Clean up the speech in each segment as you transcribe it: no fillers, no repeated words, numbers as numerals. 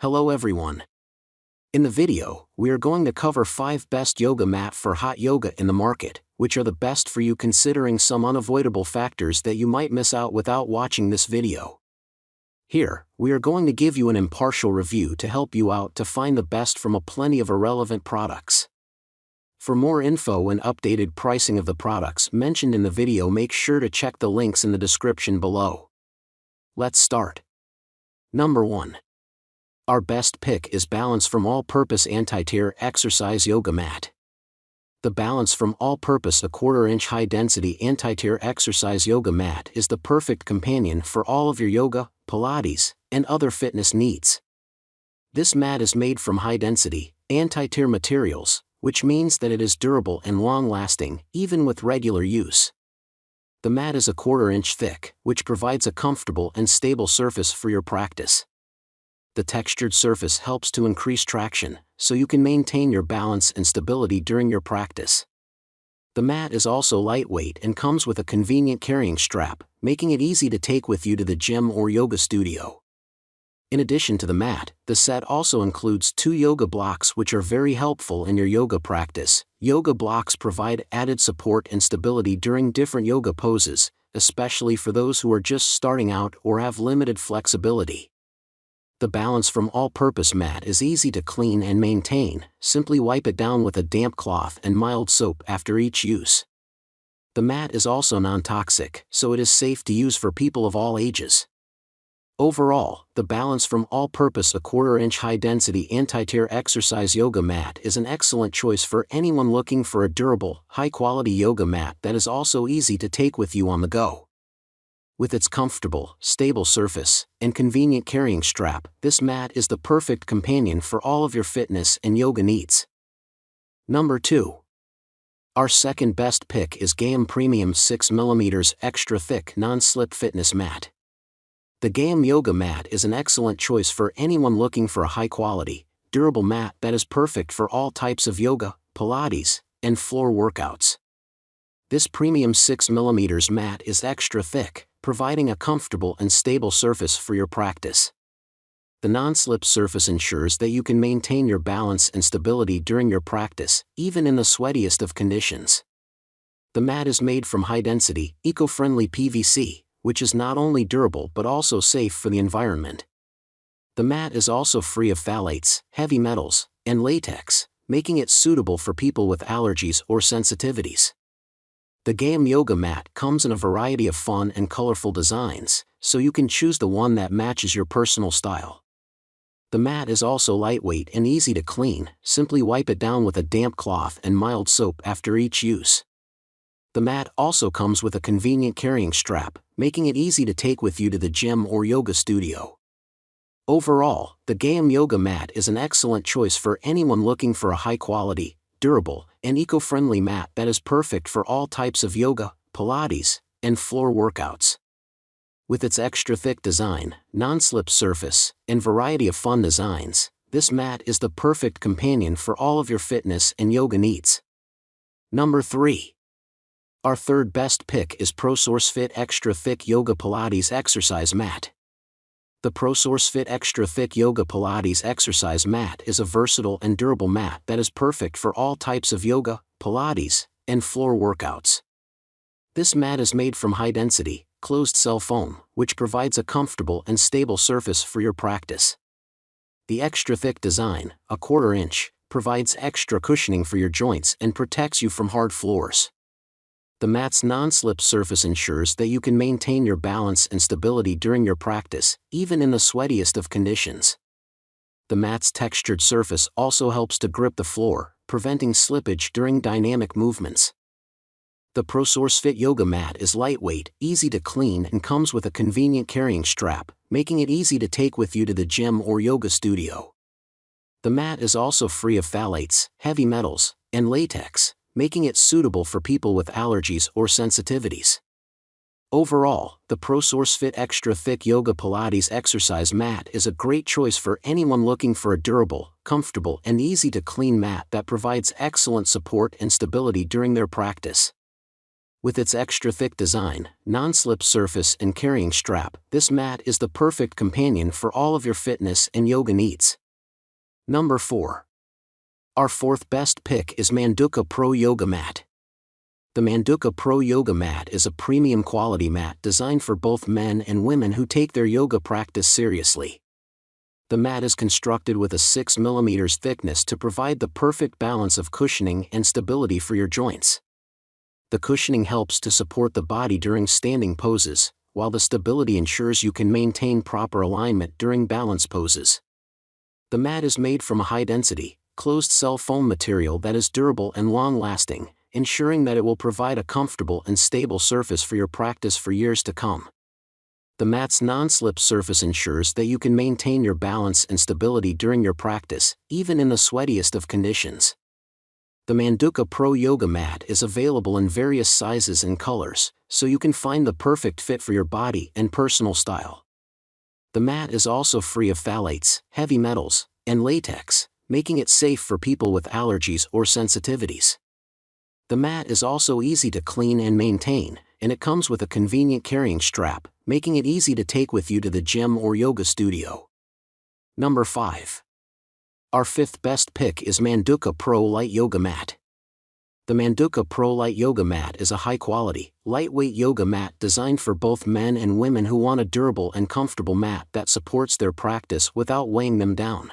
Hello everyone. In the video, we are going to cover 5 best yoga mat for hot yoga in the market, which are the best for you considering some unavoidable factors that you might miss out without watching this video. Here, we are going to give you an impartial review to help you out to find the best from a plenty of irrelevant products. For more info and updated pricing of the products mentioned in the video, make sure to check the links in the description below. Let's start. Number 1. Our best pick is BalanceFrom All Purpose Anti-Tear Exercise Yoga Mat. The BalanceFrom All Purpose 1/4 inch high-density anti-tear exercise yoga mat is the perfect companion for all of your yoga, Pilates, and other fitness needs. This mat is made from high-density, anti-tear materials, which means that it is durable and long-lasting, even with regular use. The mat is 1/4 inch thick, which provides a comfortable and stable surface for your practice. The textured surface helps to increase traction, so you can maintain your balance and stability during your practice. The mat is also lightweight and comes with a convenient carrying strap, making it easy to take with you to the gym or yoga studio. In addition to the mat, the set also includes 2 yoga blocks, which are very helpful in your yoga practice. Yoga blocks provide added support and stability during different yoga poses, especially for those who are just starting out or have limited flexibility. The BalanceFrom All Purpose mat is easy to clean and maintain. Simply wipe it down with a damp cloth and mild soap after each use. The mat is also non-toxic, so it is safe to use for people of all ages. Overall, the BalanceFrom All Purpose 1/4 inch high-density anti-tear exercise yoga mat is an excellent choice for anyone looking for a durable, high-quality yoga mat that is also easy to take with you on the go. With its comfortable, stable surface, and convenient carrying strap, this mat is the perfect companion for all of your fitness and yoga needs. Number 2. Our second best pick is Gaiam Premium 6mm Extra Thick Non-Slip Fitness Mat. The Gaiam Yoga Mat is an excellent choice for anyone looking for a high-quality, durable mat that is perfect for all types of yoga, Pilates, and floor workouts. This premium 6mm mat is extra thick, providing a comfortable and stable surface for your practice. The non-slip surface ensures that you can maintain your balance and stability during your practice, even in the sweatiest of conditions. The mat is made from high-density, eco-friendly PVC, which is not only durable but also safe for the environment. The mat is also free of phthalates, heavy metals, and latex, making it suitable for people with allergies or sensitivities. The Gaiam Yoga Mat comes in a variety of fun and colorful designs, so you can choose the one that matches your personal style. The mat is also lightweight and easy to clean. Simply wipe it down with a damp cloth and mild soap after each use. The mat also comes with a convenient carrying strap, making it easy to take with you to the gym or yoga studio. Overall, the Gaiam Yoga Mat is an excellent choice for anyone looking for a high-quality, durable, and eco-friendly mat that is perfect for all types of yoga, Pilates, and floor workouts. With its extra thick design, non-slip surface, and variety of fun designs, this mat is the perfect companion for all of your fitness and yoga needs. Number 3. Our third best pick is ProsourceFit Extra Thick Yoga Pilates Exercise Mat. The ProsourceFit Extra Thick Yoga Pilates Exercise Mat is a versatile and durable mat that is perfect for all types of yoga, Pilates, and floor workouts. This mat is made from high-density, closed-cell foam, which provides a comfortable and stable surface for your practice. The extra thick design, 1/4 inch, provides extra cushioning for your joints and protects you from hard floors. The mat's non-slip surface ensures that you can maintain your balance and stability during your practice, even in the sweatiest of conditions. The mat's textured surface also helps to grip the floor, preventing slippage during dynamic movements. The ProsourceFit Yoga Mat is lightweight, easy to clean, and comes with a convenient carrying strap, making it easy to take with you to the gym or yoga studio. The mat is also free of phthalates, heavy metals, and latex, making it suitable for people with allergies or sensitivities. Overall, the ProsourceFit Extra Thick Yoga Pilates Exercise Mat is a great choice for anyone looking for a durable, comfortable, and easy-to-clean mat that provides excellent support and stability during their practice. With its extra thick design, non-slip surface and carrying strap, this mat is the perfect companion for all of your fitness and yoga needs. Number 4. Our fourth best pick is Manduka Pro Yoga Mat. The Manduka Pro Yoga Mat is a premium quality mat designed for both men and women who take their yoga practice seriously. The mat is constructed with a 6 mm thickness to provide the perfect balance of cushioning and stability for your joints. The cushioning helps to support the body during standing poses, while the stability ensures you can maintain proper alignment during balance poses. The mat is made from a high-density, closed-cell foam material that is durable and long-lasting, ensuring that it will provide a comfortable and stable surface for your practice for years to come. The mat's non-slip surface ensures that you can maintain your balance and stability during your practice, even in the sweatiest of conditions. The Manduka Pro Yoga Mat is available in various sizes and colors, so you can find the perfect fit for your body and personal style. The mat is also free of phthalates, heavy metals, and latex, making it safe for people with allergies or sensitivities. The mat is also easy to clean and maintain, and it comes with a convenient carrying strap, making it easy to take with you to the gym or yoga studio. Number 5. Our fifth best pick is Manduka Pro Lite Yoga Mat. The Manduka Pro Lite Yoga Mat is a high-quality, lightweight yoga mat designed for both men and women who want a durable and comfortable mat that supports their practice without weighing them down.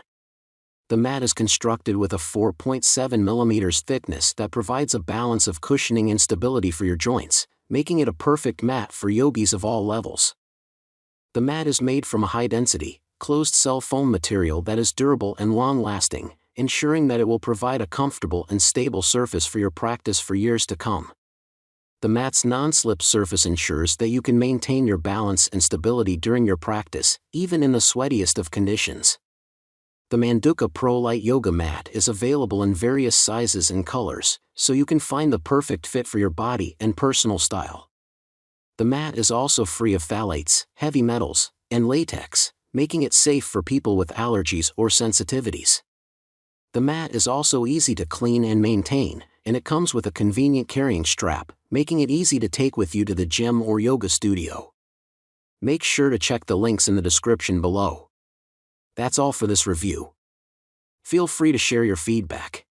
The mat is constructed with a 4.7 mm thickness that provides a balance of cushioning and stability for your joints, making it a perfect mat for yogis of all levels. The mat is made from a high-density, closed-cell foam material that is durable and long-lasting, ensuring that it will provide a comfortable and stable surface for your practice for years to come. The mat's non-slip surface ensures that you can maintain your balance and stability during your practice, even in the sweatiest of conditions. The Manduka Pro Lite Yoga Mat is available in various sizes and colors, so you can find the perfect fit for your body and personal style. The mat is also free of phthalates, heavy metals, and latex, making it safe for people with allergies or sensitivities. The mat is also easy to clean and maintain, and it comes with a convenient carrying strap, making it easy to take with you to the gym or yoga studio. Make sure to check the links in the description below. That's all for this review. Feel free to share your feedback.